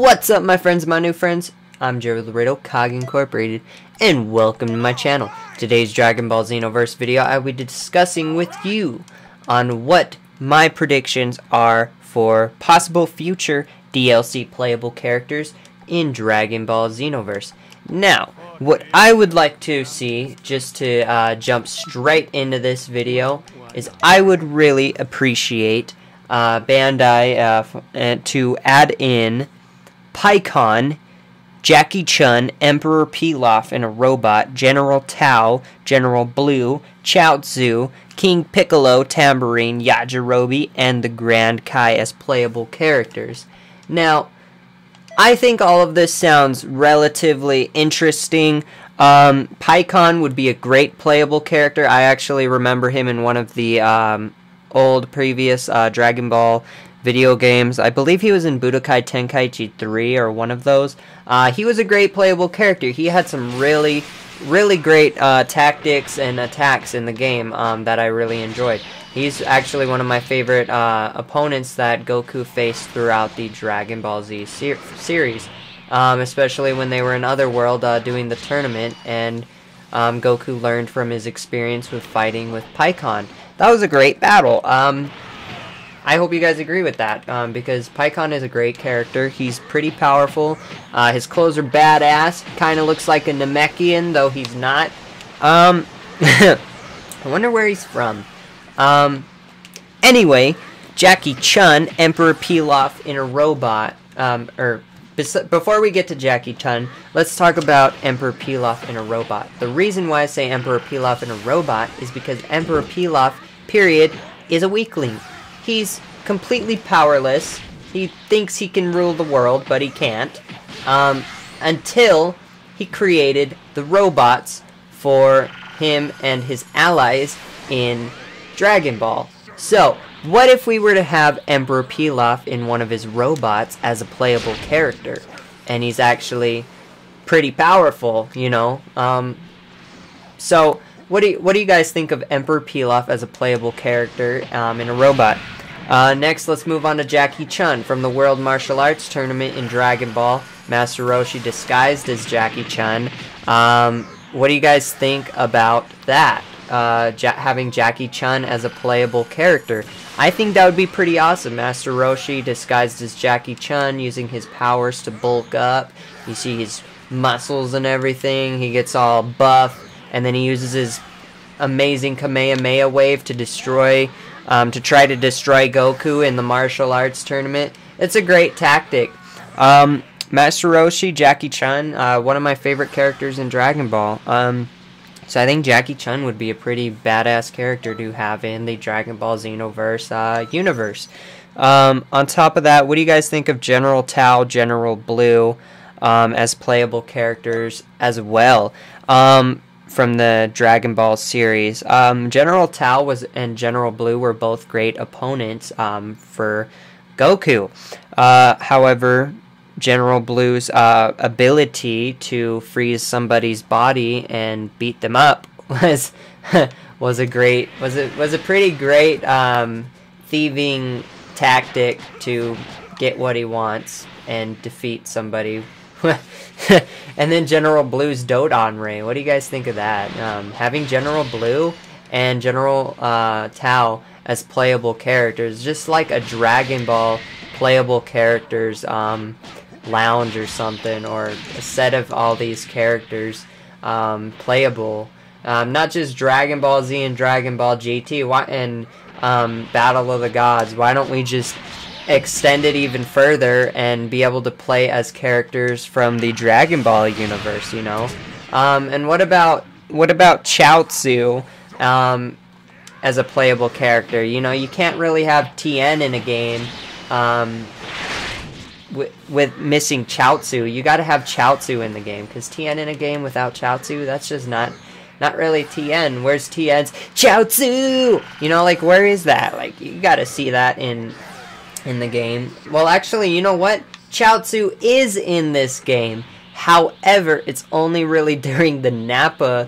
What's up, my friends, my new friends? I'm Jerry Laredo, Cog Incorporated, and welcome to my channel. Today's Dragon Ball Xenoverse video, I will be discussing with you on what my predictions are for possible future DLC playable characters in Dragon Ball Xenoverse. Now, what I would like to see, just to jump straight into this video, is I would really appreciate Bandai to add in Pikkon, Jackie Chun, Emperor Pilaf in a robot, General Tao, General Blue, Chiaotzu, King Piccolo, Tambourine, Yajirobe, and the Grand Kai as playable characters. Now, I think all of this sounds relatively interesting. Pikkon would be a great playable character. I actually remember him in one of the old previous Dragon Ball video games. I believe he was in Budokai Tenkaichi 3 or one of those. He was a great playable character. He had some really great tactics and attacks in the game that I really enjoyed. He's actually one of my favorite opponents that Goku faced throughout the Dragon Ball Z series, especially when they were in Otherworld doing the tournament, and Goku learned from his experience with fighting with Pikkon. That was a great battle. I hope you guys agree with that, because Pikkon is a great character. He's pretty powerful. His clothes are badass. Kind of looks like a Namekian, though he's not. I wonder where he's from. Anyway, Jackie Chun, Emperor Pilaf in a robot. Before we get to Jackie Chun, let's talk about Emperor Pilaf in a robot. The reason why I say Emperor Pilaf in a robot is because Emperor Pilaf, period, is a weakling. He's completely powerless. He thinks he can rule the world, but he can't. Until he created the robots for him and his allies in Dragon Ball. So, what if we were to have Emperor Pilaf in one of his robots as a playable character? And he's actually pretty powerful, you know? So, what do you guys think of Emperor Pilaf as a playable character in a robot? Next, let's move on to Jackie Chun. From the World Martial Arts Tournament in Dragon Ball, Master Roshi disguised as Jackie Chun. What do you guys think about that? Having Jackie Chun as a playable character. I think that would be pretty awesome. Master Roshi disguised as Jackie Chun, using his powers to bulk up. You see his muscles and everything. He gets all buff, and then he uses his amazing Kamehameha wave to try to destroy Goku in the martial arts tournament. It's a great tactic. Master Roshi, Jackie Chun, one of my favorite characters in Dragon Ball. So I think Jackie Chun would be a pretty badass character to have in the Dragon Ball Xenoverse universe. On top of that, what do you guys think of General Tao, General Blue as playable characters as well? From the Dragon Ball series. General Tao and General Blue were both great opponents for Goku. However, General Blue's ability to freeze somebody's body and beat them up was a pretty great thieving tactic to get what he wants and defeat somebody. And then General Blue's Dodon Ray. What do you guys think of that? Having General Blue and General Tao as playable characters, just like a Dragon Ball playable characters lounge or something, or a set of all these characters playable. Not just Dragon Ball Z and Dragon Ball GT and Battle of the Gods. Why don't we just extend it even further and be able to play as characters from the Dragon Ball universe, you know? And what about Chiaotzu as a playable character? You know, you can't really have Tien in a game with missing Chiaotzu. You gotta have Chiaotzu in the game, because Tien in a game without Chiaotzu, that's just not really Tien. Where's Tien's Chiaotzu? You know, like, where is that? Like, you gotta see that in the game. Well, actually, you know what? Chiaotzu is in this game. However, it's only really during the Nappa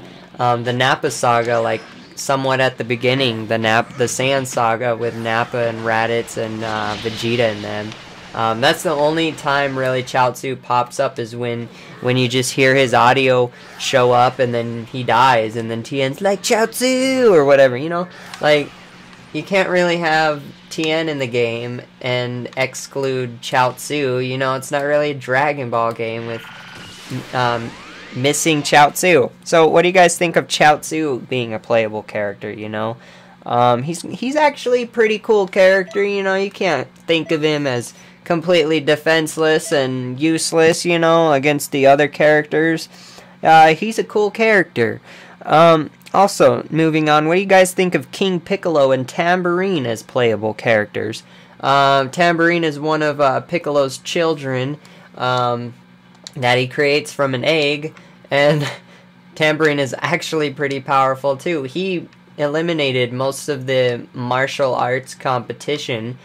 saga, like somewhat at the beginning, the Saiyan saga with Nappa and Raditz and Vegeta and them. That's the only time really Chiaotzu pops up, is when you just hear his audio show up and then he dies, and then Tien's like, Chiaotzu, or whatever, you know? Like, you can't really have Tien in the game and exclude Chiaotzu. You know, it's not really a Dragon Ball game with missing Chiaotzu. So what do you guys think of Chiaotzu being a playable character, you know? He's actually a pretty cool character, you know? You can't think of him as completely defenseless and useless, you know, against the other characters. He's a cool character. Also, moving on, what do you guys think of King Piccolo and Tambourine as playable characters? Tambourine is one of Piccolo's children that he creates from an egg, and Tambourine is actually pretty powerful too. He eliminated most of the martial arts competition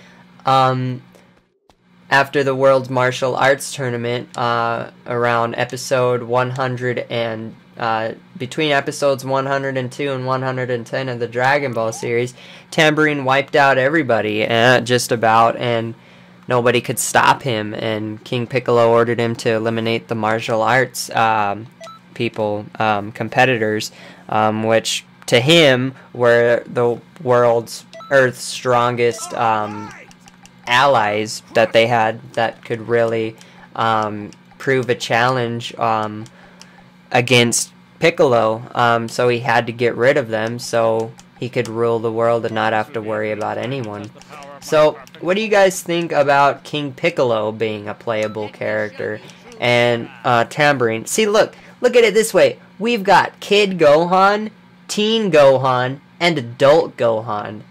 after the World Martial Arts Tournament around episode 100 and between episodes 102 and 110 of the Dragon Ball series. Tambourine wiped out everybody, just about, and nobody could stop him, and King Piccolo ordered him to eliminate the martial arts competitors, which to him were the Earth's strongest allies that they had that could really prove a challenge against Piccolo. So he had to get rid of them so he could rule the world and not have to worry about anyone. So what do you guys think about King Piccolo being a playable character and Tambourine? See, look at it this way. We've got Kid Gohan, Teen Gohan, and Adult Gohan.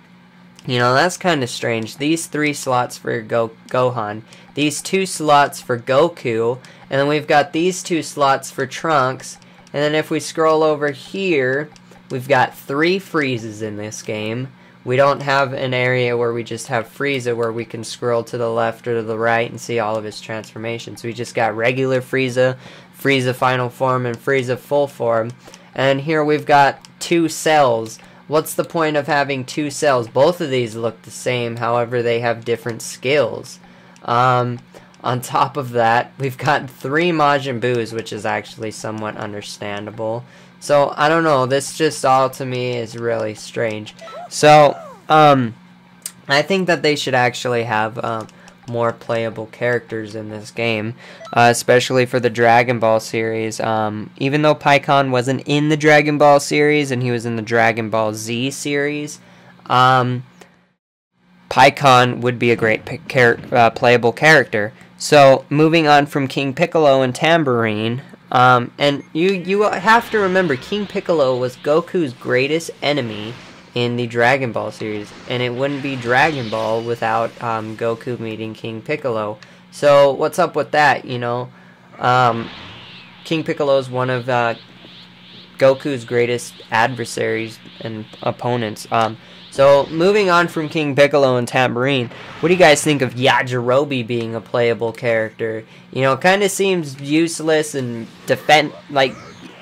You know, that's kind of strange. These 3 slots for Gohan, these 2 slots for Goku, and then we've got these 2 slots for Trunks, and then if we scroll over here, we've got 3 Friezas in this game. We don't have an area where we just have Frieza where we can scroll to the left or to the right and see all of his transformations. We just got regular Frieza, Frieza Final Form, and Frieza Full Form. And here we've got 2 cells. What's the point of having 2 cells? Both of these look the same, however they have different skills. On top of that, we've got 3 Majin Boos, which is actually somewhat understandable. So, I don't know, this just all to me is really strange. So, I think that they should actually have more playable characters in this game, especially for the Dragon Ball series. Even though Pikkon wasn't in the Dragon Ball series and he was in the Dragon Ball Z series, Pikkon would be a great playable character. So, moving on from King Piccolo and Tambourine, and you have to remember, King Piccolo was Goku's greatest enemy in the Dragon Ball series, and it wouldn't be Dragon Ball without Goku meeting King Piccolo. So what's up with that, you know? King Piccolo is one of Goku's greatest adversaries and opponents. So moving on from King Piccolo and Tambourine, what do you guys think of Yajirobe being a playable character? You know, kind of seems useless and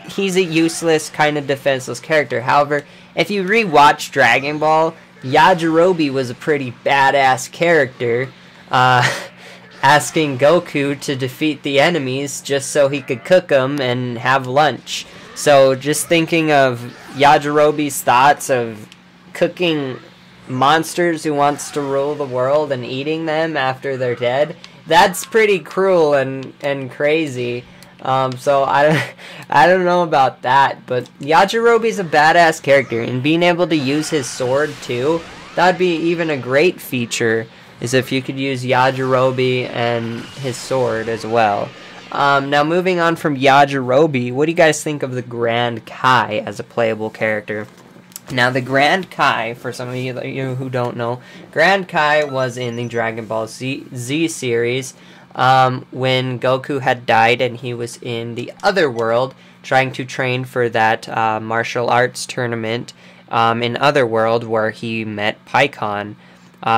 he's a useless, kind of defenseless character. However, if you rewatch Dragon Ball, Yajirobe was a pretty badass character, asking Goku to defeat the enemies just so he could cook them and have lunch. So just thinking of Yajirobe's thoughts of cooking monsters who wants to rule the world and eating them after they're dead, that's pretty cruel and crazy. So I don't know about that, but Yajirobe's a badass character, and being able to use his sword too, that'd be even a great feature, is if you could use Yajirobe and his sword as well. Now moving on from Yajirobe, what do you guys think of the Grand Kai as a playable character? Now the Grand Kai, for some of you who don't know, Grand Kai was in the Dragon Ball Z series, when Goku had died and he was in the other world trying to train for that martial arts tournament in Otherworld where he met Pikkon.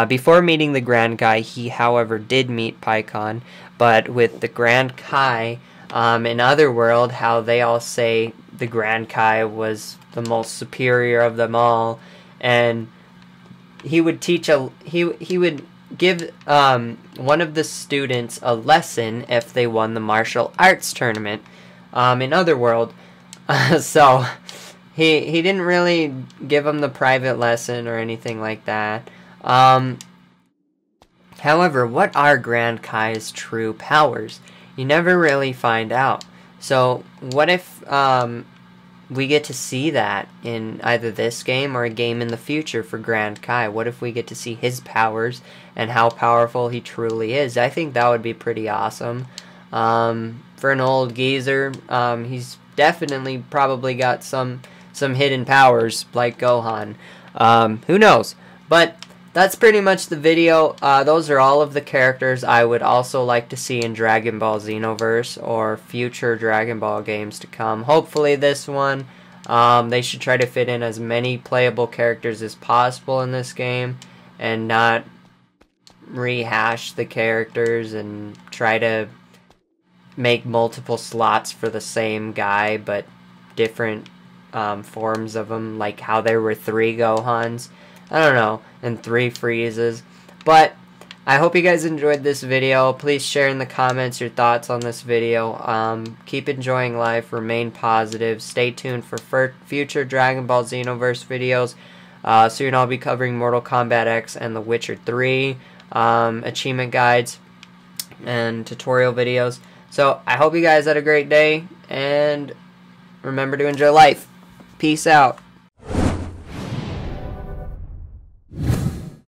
Before meeting the Grand Kai, he however did meet Pikkon, but with the Grand Kai in Otherworld, how they all say the Grand Kai was the most superior of them all, and he would teach he would give one of the students a lesson if they won the martial arts tournament in Otherworld. So he didn't really give him the private lesson or anything like that. However, what are Grand Kai's true powers? You never really find out. So what if we get to see that in either this game or a game in the future for Grand Kai? What if we get to see his powers and how powerful he truly is? I think that would be pretty awesome. For an old geezer, he's definitely probably got some hidden powers like Gohan. Who knows? But that's pretty much the video. Those are all of the characters I would also like to see in Dragon Ball Xenoverse or future Dragon Ball games to come. Hopefully this one. They should try to fit in as many playable characters as possible in this game and not rehash the characters and try to make multiple slots for the same guy but different forms of him, like how there were 3 Gohans. I don't know, and 3 Freezes. But I hope you guys enjoyed this video. Please share in the comments your thoughts on this video. Keep enjoying life. Remain positive. Stay tuned for future Dragon Ball Xenoverse videos. Soon I'll be covering Mortal Kombat X and The Witcher 3 achievement guides and tutorial videos. So I hope you guys had a great day, and remember to enjoy life. Peace out.